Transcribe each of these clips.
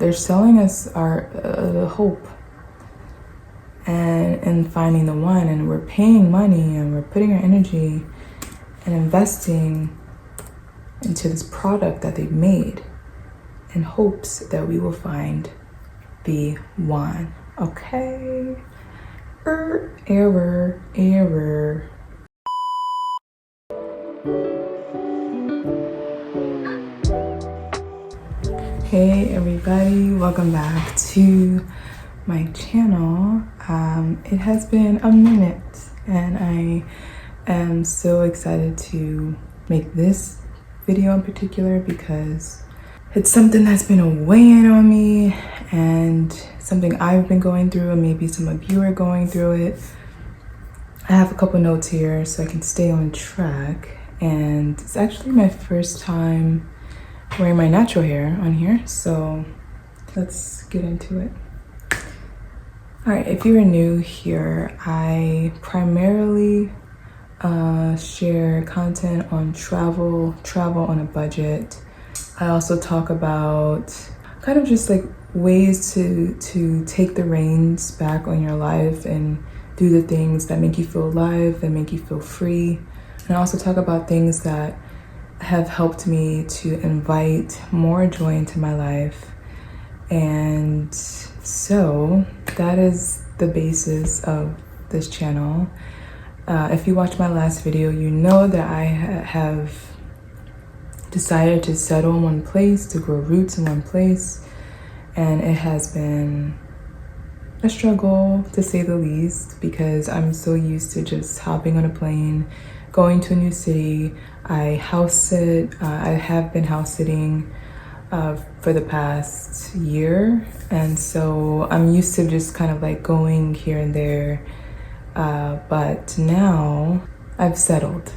they're selling us our hope and finding the one, and we're paying money and we're putting our energy and investing into this product that they've made in hopes that we will find the one. Okay? Error. Hey everybody, welcome back to my channel. It has been a minute and I am so excited to make this video in particular because it's something that's been weighing on me and something I've been going through, and maybe some of you are going through it. I have a couple notes here so I can stay on track, and it's actually my first time wearing my natural hair on here, so let's get into it. All right, if you are new here, I primarily share content on travel on a budget. I also talk about kind of just like ways to take the reins back on your life and do the things that make you feel alive, that make you feel free. And I also talk about things that have helped me to invite more joy into my life. And so that is the basis of this channel. If you watched my last video, you know that I have decided to settle in one place, to grow roots in one place. And it has been a struggle, to say the least, because I'm so used to just hopping on a plane, going to a new city. I house sit. I have been house sitting for the past year, and so I'm used to just kind of like going here and there. But now I've settled.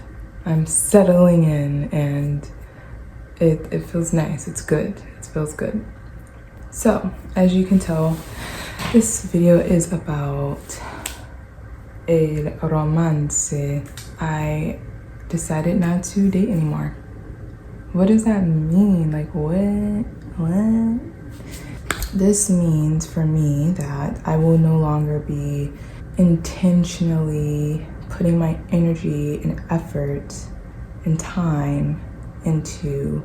I'm settling in, and it feels nice. It's good. It feels good. So as you can tell, this video is about el romance. I decided not to date anymore. What does that mean? Like what? This means for me that I will no longer be intentionally putting my energy and effort and time into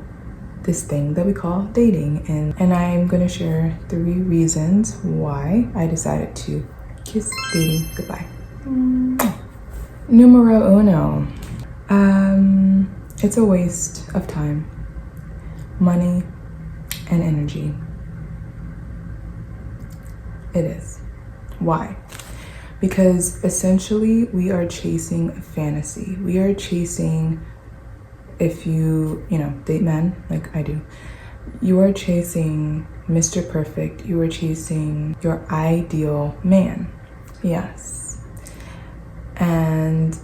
this thing that we call dating. And I'm gonna share 3 reasons why I decided to kiss dating goodbye. Numero uno. It's a waste of time, money, and energy. It is. Why? Because essentially we are chasing a fantasy. We are chasing, if you date men like I do, you are chasing Mr. Perfect. You are chasing your ideal man. Yes. And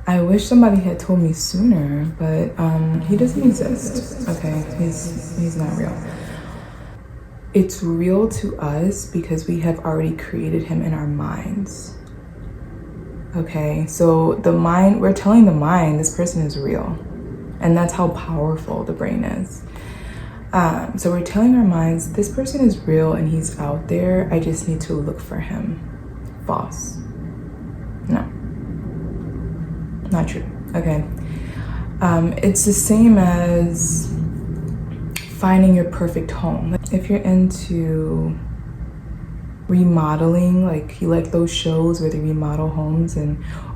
I wish somebody had told me sooner, but he doesn't exist. Okay, he's not real. It's real to us because we have already created him in our minds. Okay, so the mind, we're telling the mind this person is real, and that's how powerful the brain is. So we're telling our minds this person is real and he's out there. I just need to look for him. False. No. Not true. Okay. It's the same as finding your perfect home. If you're into remodeling, like you like those shows where they remodel homes,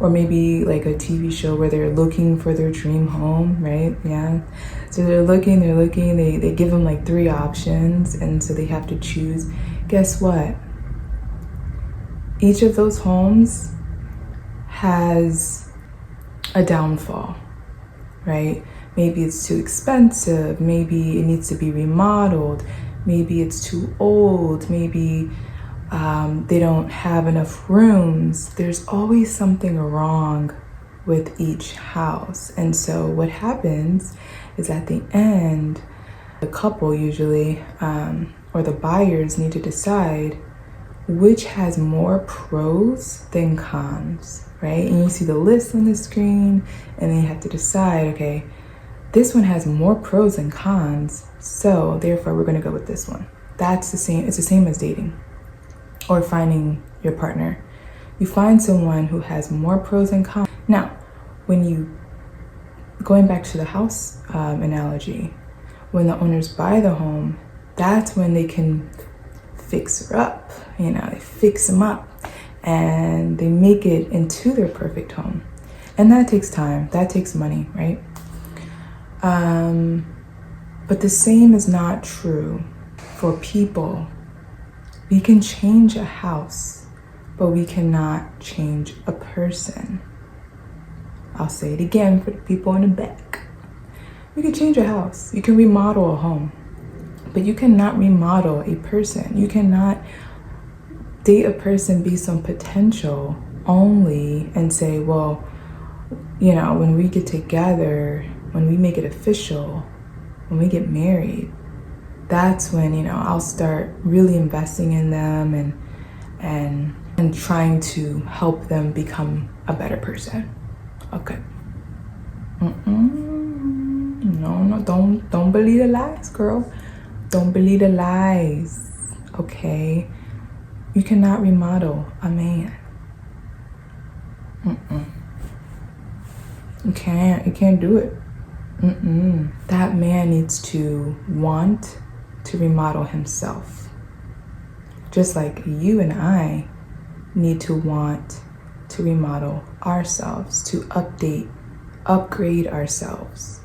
or maybe like a TV show where they're looking for their dream home, right? Yeah. So they're looking, they give them like 3 options, and so they have to choose. Guess what? Each of those homes has a downfall, right? Maybe it's too expensive, maybe it needs to be remodeled, maybe it's too old, maybe they don't have enough rooms. There's always something wrong with each house. And so what happens is at the end, the couple usually, or the buyers need to decide which has more pros than cons, right? And you see the list on the screen, and then you have to decide, okay, this one has more pros than cons, so therefore we're going to go with this one. That's the same. It's the same as dating or finding your partner. You find someone who has more pros than cons. Now, when you, going back to the house analogy, when the owners buy the home, that's when they can fix her up. They fix them up and they make it into their perfect home. And that takes time, that takes money, right? But the same is not true for people. We can change a house, but we cannot change a person. I'll say it again for the people in the back. You can change a house, you can remodel a home, but you cannot remodel a person. You cannot date a person based on potential only and say, well, when we get together, when we make it official, when we get married, that's when, I'll start really investing in them and trying to help them become a better person. Okay. No, don't believe the lies, girl. Don't believe the lies, okay? You cannot remodel a man. You can't do it. That man needs to want to remodel himself. Just like you and I need to want to remodel ourselves, to upgrade ourselves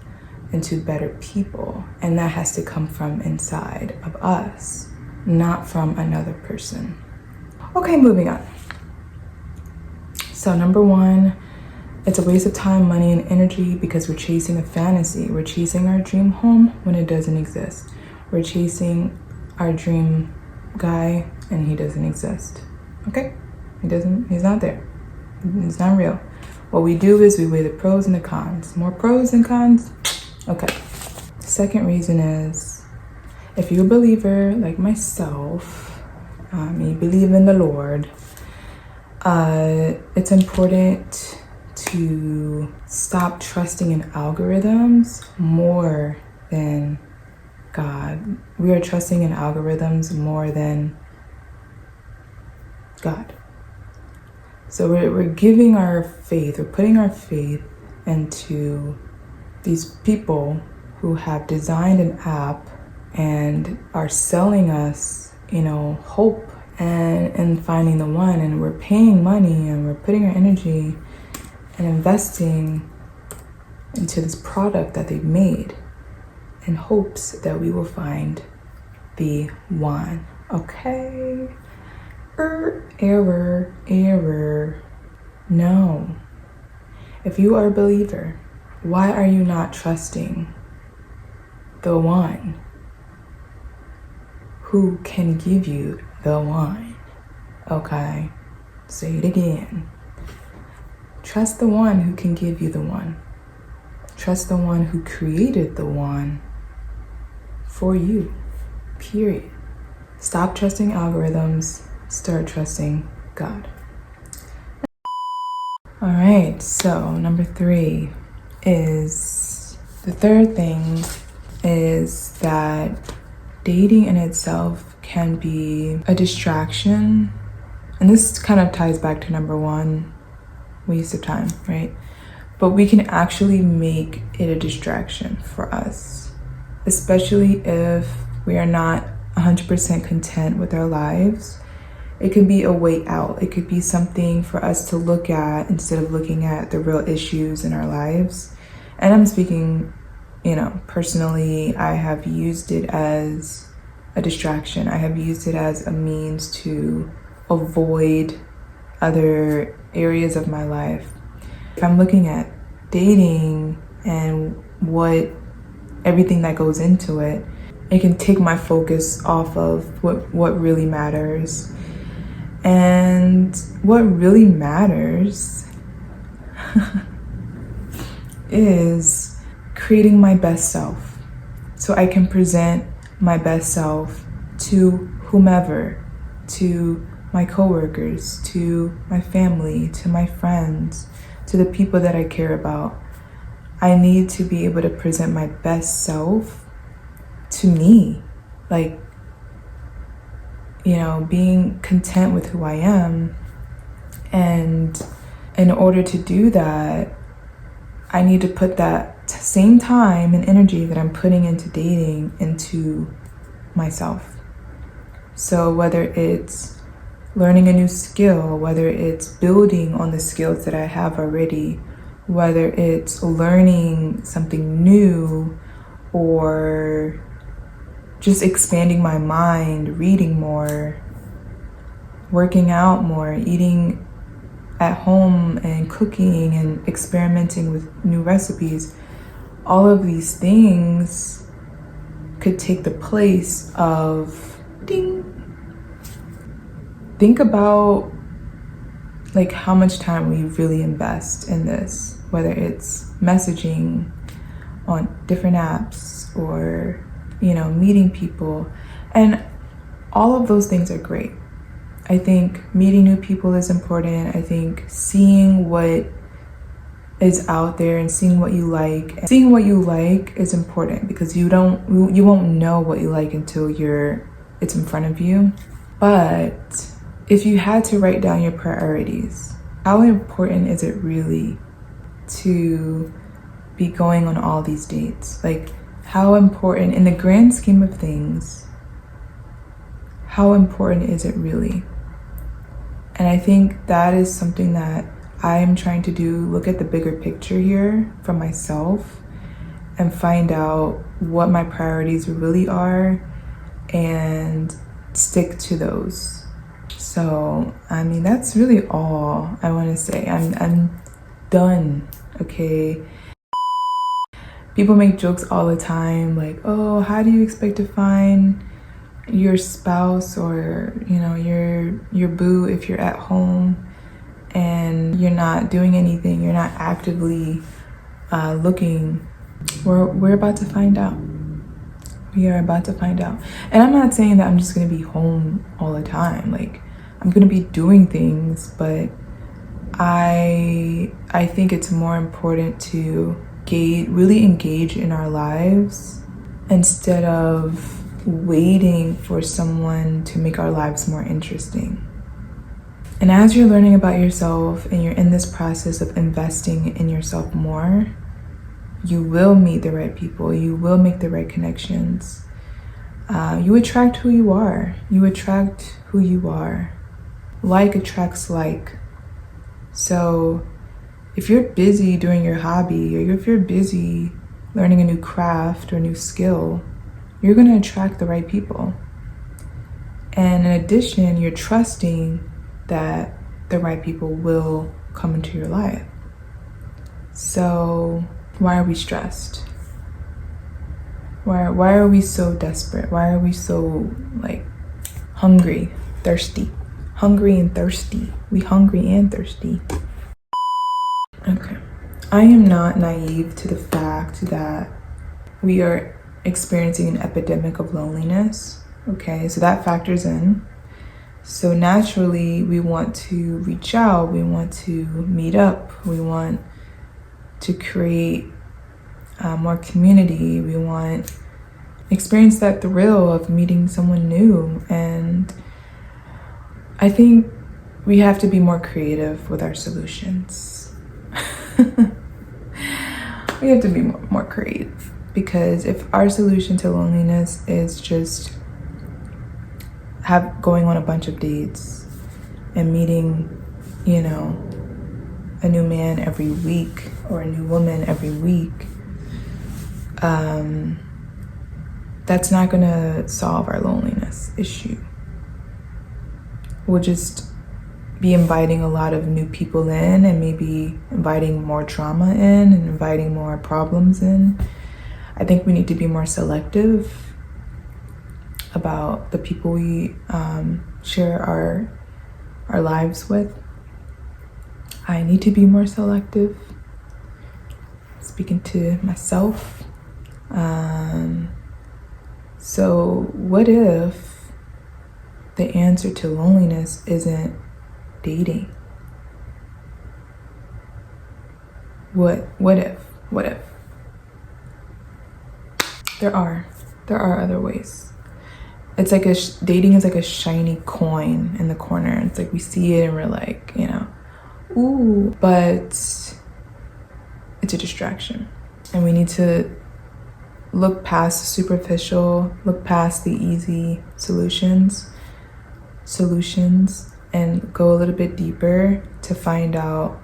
into better people. And that has to come from inside of us, not from another person. Okay, moving on. So number one, it's a waste of time, money, and energy because we're chasing a fantasy. We're chasing our dream home when it doesn't exist. We're chasing our dream guy and he doesn't exist. Okay? He's not there. It's not real. What we do is we weigh the pros and the cons. More pros than cons? Okay. Second reason is, if you're a believer like myself, you believe in the Lord, it's important to stop trusting in algorithms more than God. We are trusting in algorithms more than God. So we're giving our faith, we're putting our faith into these people who have designed an app and are selling us, hope and finding the one. And we're paying money and we're putting our energy and investing into this product that they've made in hopes that we will find the one. Okay? Error. No. If you are a believer, why are you not trusting the one who can give you the one? Okay? Say it again. Trust the one who can give you the one. Trust the one who created the one for you. Period. Stop trusting algorithms. Start trusting God. All right, so number three is, the third thing is that dating in itself can be a distraction. And this kind of ties back to number one, waste of time, right? But we can actually make it a distraction for us, especially if we are not 100% content with our lives. It could be a way out. It could be something for us to look at instead of looking at the real issues in our lives. And I'm speaking, personally, I have used it as a distraction. I have used it as a means to avoid other areas of my life. If I'm looking at dating and everything that goes into it, it can take my focus off of what really matters. And what really matters is creating my best self so I can present my best self to whomever, to my coworkers, to my family, to my friends, to the people that I care about. I need to be able to present my best self to me. Like, being content with who I am. And in order to do that, I need to put that same time and energy that I'm putting into dating into myself. So whether it's learning a new skill, whether it's building on the skills that I have already, whether it's learning something new or just expanding my mind, reading more, working out more, eating at home and cooking and experimenting with new recipes, all of these things could take the place of ding. Think about like how much time we really invest in this, whether it's messaging on different apps or, meeting people. And all of those things are great. I think meeting new people is important. I think seeing what is out there and seeing what you like. Seeing what you like is important because you won't know what you like until it's in front of you. But if you had to write down your priorities, how important is it really to be going on all these dates? Like, how important, in the grand scheme of things, how important is it really? And I think that is something that I am trying to do, look at the bigger picture here for myself and find out what my priorities really are and stick to those. So, that's really all I want to say. I'm done, okay? People make jokes all the time, like, oh, how do you expect to find your spouse or, your boo if you're at home and you're not doing anything, you're not actively looking? We're about to find out. We are about to find out. And I'm not saying that I'm just going to be home all the time. Like, I'm going to be doing things, but I think it's more important to really engage in our lives instead of waiting for someone to make our lives more interesting. And as you're learning about yourself and you're in this process of investing in yourself more, you will meet the right people. You will make the right connections. You attract who you are. You attract who you are. Like attracts like. So if you're busy doing your hobby, or if you're busy learning a new craft or a new skill, you're going to attract the right people. And in addition, you're trusting that the right people will come into your life. So why are we stressed? Why are we so desperate? Why are we so hungry, thirsty? Hungry and thirsty. We hungry and thirsty. Okay. I am not naive to the fact that we are experiencing an epidemic of loneliness. Okay, so that factors in. So naturally, we want to reach out, we want to meet up, we want to create more community, we want to experience that thrill of meeting someone new. And I think we have to be more creative with our solutions. We have to be more creative, because if our solution to loneliness is just going on a bunch of dates and meeting, a new man every week or a new woman every week, that's not gonna solve our loneliness issue. We'll just be inviting a lot of new people in and maybe inviting more trauma in and inviting more problems in. I think we need to be more selective about the people we share our lives with. I need to be more selective. Speaking to myself. So what if the answer to loneliness isn't dating? What if? what if? There are other ways. It's like dating is like a shiny coin in the corner. It's like we see it and we're like, you know, ooh, but it's a distraction. And we need to look past the superficial, look past the easy solutions, and go a little bit deeper to find out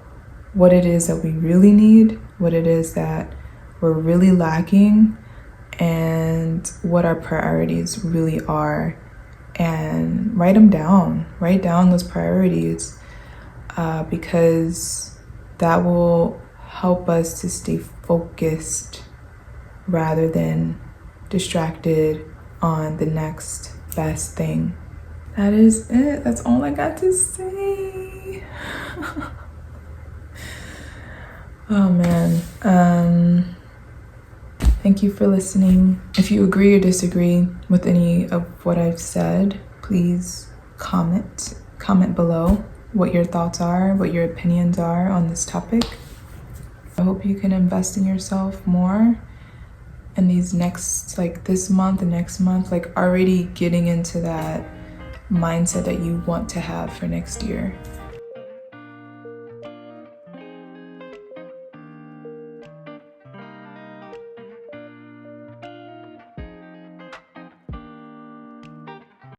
what it is that we really need, what it is that we're really lacking, and what our priorities really are. And write them down. Write down those priorities because that will help us to stay focused rather than distracted on the next best thing. That is it. That's all I got to say. Oh man. Thank you for listening. If you agree or disagree with any of what I've said, please comment below what your thoughts are, what your opinions are on this topic. I hope you can invest in yourself more in these next, like this month and next month, like already getting into that mindset that you want to have for next year.